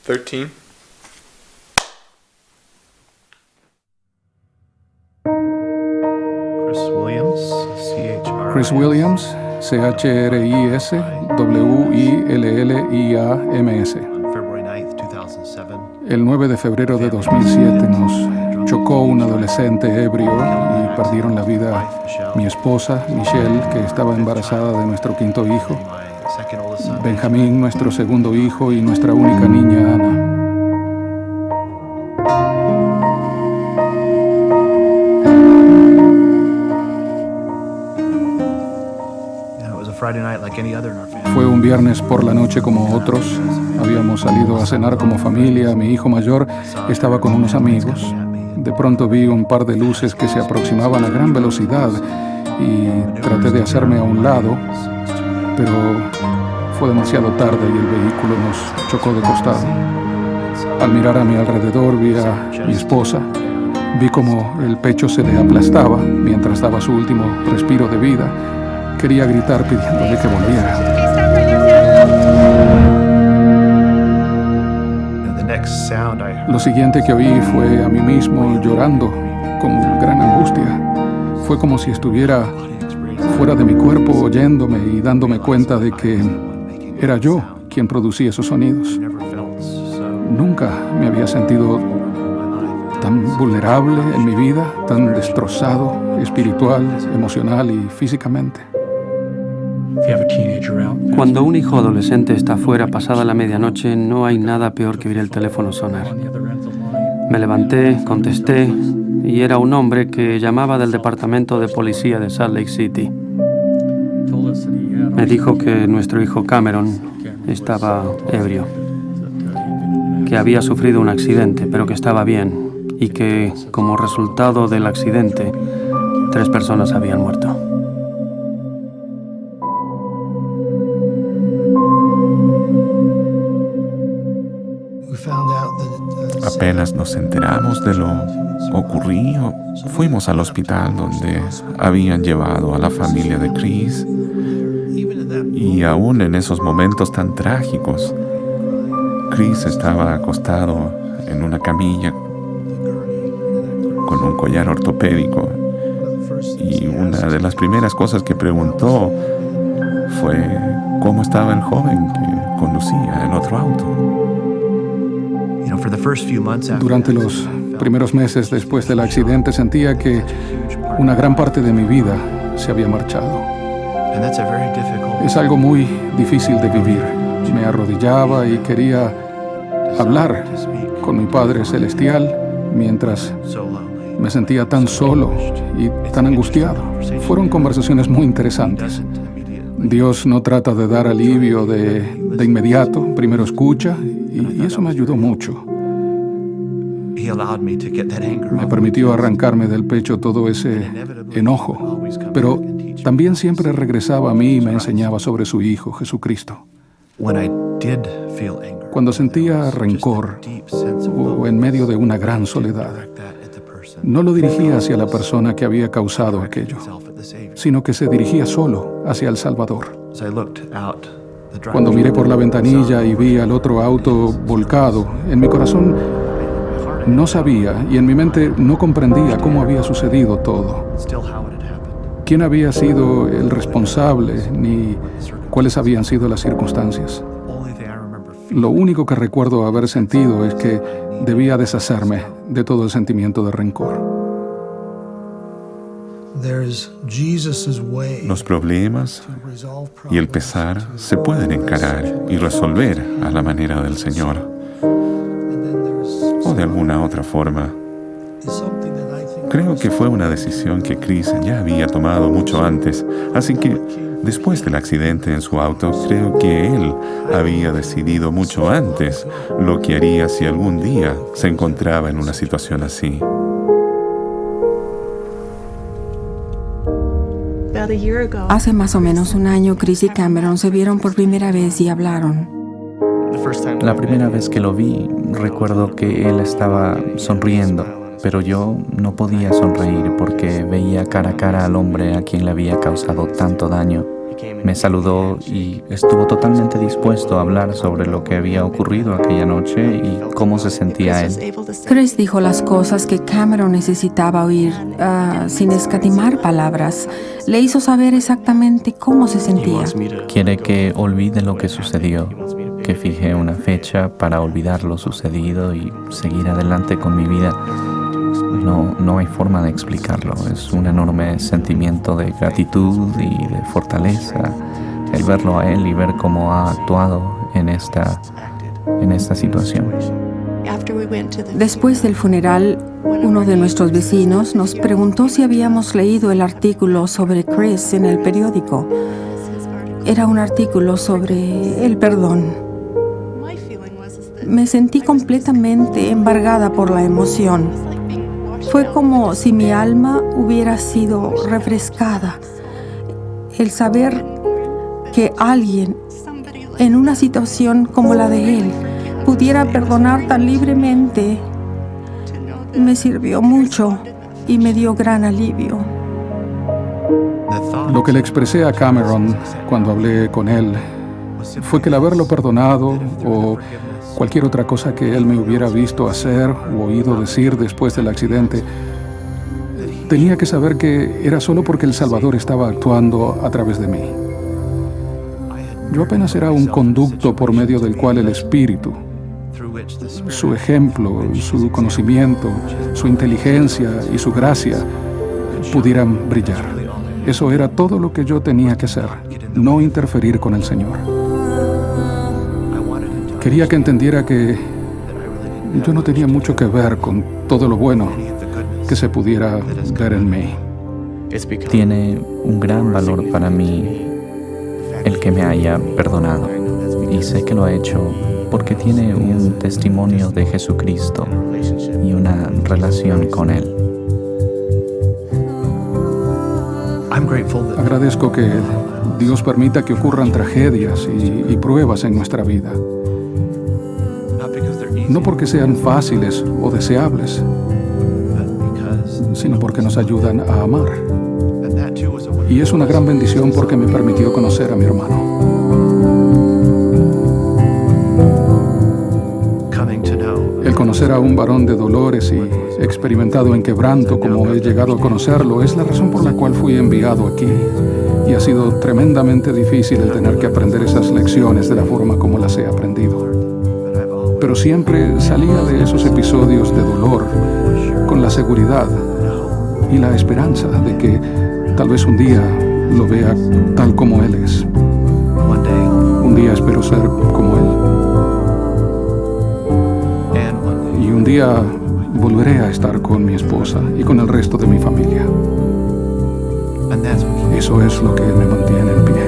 13. Chris Williams, CHRIS-WILLIAMS. El 9 de febrero de 2007 nos chocó un adolescente ebrio y perdieron la vida mi esposa, Michelle, que estaba embarazada de nuestro quinto hijo, Benjamín, nuestro segundo hijo, y nuestra única niña, Ana. Fue un viernes por la noche como otros. Habíamos salido a cenar como familia. Mi hijo mayor estaba con unos amigos. De pronto vi un par de luces que se aproximaban a gran velocidad y traté de hacerme a un lado, pero fue demasiado tarde y el vehículo nos chocó de costado. Al mirar a mi alrededor vi a mi esposa. Vi como el pecho se le aplastaba mientras daba su último respiro de vida. Quería gritar pidiéndole que volviera. Lo siguiente que oí fue a mí mismo llorando con gran angustia. Fue como si estuviera fuera de mi cuerpo oyéndome y dándome cuenta de que era yo quien producía esos sonidos. Nunca me había sentido tan vulnerable en mi vida, tan destrozado espiritual, emocional y físicamente. Cuando un hijo adolescente está afuera pasada la medianoche, no hay nada peor que oír el teléfono sonar. Me levanté, contesté, y era un hombre que llamaba del departamento de policía de Salt Lake City. Me dijo que nuestro hijo Cameron estaba ebrio, que había sufrido un accidente, pero que estaba bien, y que, como resultado del accidente, 3 personas habían muerto. Apenas nos enteramos de lo ocurrido, fuimos al hospital donde habían llevado a la familia de Chris. Y aún en esos momentos tan trágicos, Chris estaba acostado en una camilla con un collar ortopédico. Y una de las primeras cosas que preguntó fue cómo estaba el joven que conducía el otro auto. Durante los primeros meses después del accidente sentía que una gran parte de mi vida se había marchado. Es algo muy difícil de vivir. Me arrodillaba y quería hablar con mi Padre Celestial mientras me sentía tan solo y tan angustiado. Fueron conversaciones muy interesantes. Dios no trata de dar alivio de inmediato, primero escucha, y eso me ayudó mucho. Me permitió arrancarme del pecho todo ese enojo, pero también siempre regresaba a mí y me enseñaba sobre su Hijo, Jesucristo. Cuando sentía rencor o en medio de una gran soledad, no lo dirigía hacia la persona que había causado aquello, sino que se dirigía solo hacia el Salvador. Cuando miré por la ventanilla y vi al otro auto volcado, en mi corazón no sabía y en mi mente no comprendía cómo había sucedido todo. ¿Quién había sido el responsable ni cuáles habían sido las circunstancias? Lo único que recuerdo haber sentido es que debía deshacerme de todo el sentimiento de rencor. Los problemas y el pesar se pueden encarar y resolver a la manera del Señor o de alguna otra forma. Creo que fue una decisión que Chris ya había tomado mucho antes, así que después del accidente en su auto, creo que él había decidido mucho antes lo que haría si algún día se encontraba en una situación así. Hace más o menos un año, Chris y Cameron se vieron por primera vez y hablaron. La primera vez que lo vi, recuerdo que él estaba sonriendo, pero yo no podía sonreír porque veía cara a cara al hombre a quien le había causado tanto daño Me saludó y estuvo totalmente dispuesto a hablar sobre lo que había ocurrido aquella noche y cómo se sentía él. Chris dijo las cosas que Cameron necesitaba oír, sin escatimar palabras. Le hizo saber exactamente cómo se sentía. Quiere que olvide lo que sucedió, que fije una fecha para olvidar lo sucedido y seguir adelante con mi vida. No hay forma de explicarlo. Es un enorme sentimiento de gratitud y de fortaleza el verlo a él y ver cómo ha actuado en esta situación. Después del funeral, uno de nuestros vecinos nos preguntó si habíamos leído el artículo sobre Chris en el periódico. Era un artículo sobre el perdón. Me sentí completamente embargada por la emoción. Fue como si mi alma hubiera sido refrescada. El saber que alguien en una situación como la de él pudiera perdonar tan libremente me sirvió mucho y me dio gran alivio. Lo que le expresé a Cameron cuando hablé con él fue que el haberlo perdonado o cualquier otra cosa que él me hubiera visto hacer o oído decir después del accidente, tenía que saber que era solo porque el Salvador estaba actuando a través de mí. Yo apenas era un conducto por medio del cual el Espíritu, su ejemplo, su conocimiento, su inteligencia y su gracia pudieran brillar. Eso era todo lo que yo tenía que hacer, no interferir con el Señor. Quería que entendiera que yo no tenía mucho que ver con todo lo bueno que se pudiera ver en mí. Tiene un gran valor para mí el que me haya perdonado, y sé que lo ha hecho porque tiene un testimonio de Jesucristo y una relación con Él. Agradezco que Dios permita que ocurran tragedias y pruebas en nuestra vida. No porque sean fáciles o deseables, sino porque nos ayudan a amar. Y es una gran bendición porque me permitió conocer a mi hermano. El conocer a un varón de dolores y experimentado en quebranto como he llegado a conocerlo es la razón por la cual fui enviado aquí. Y ha sido tremendamente difícil el tener que aprender esas lecciones de la forma como las he aprendido. Pero siempre salía de esos episodios de dolor con la seguridad y la esperanza de que tal vez un día lo vea tal como Él es. Un día espero ser como Él. Y un día volveré a estar con mi esposa y con el resto de mi familia. Eso es lo que me mantiene en pie.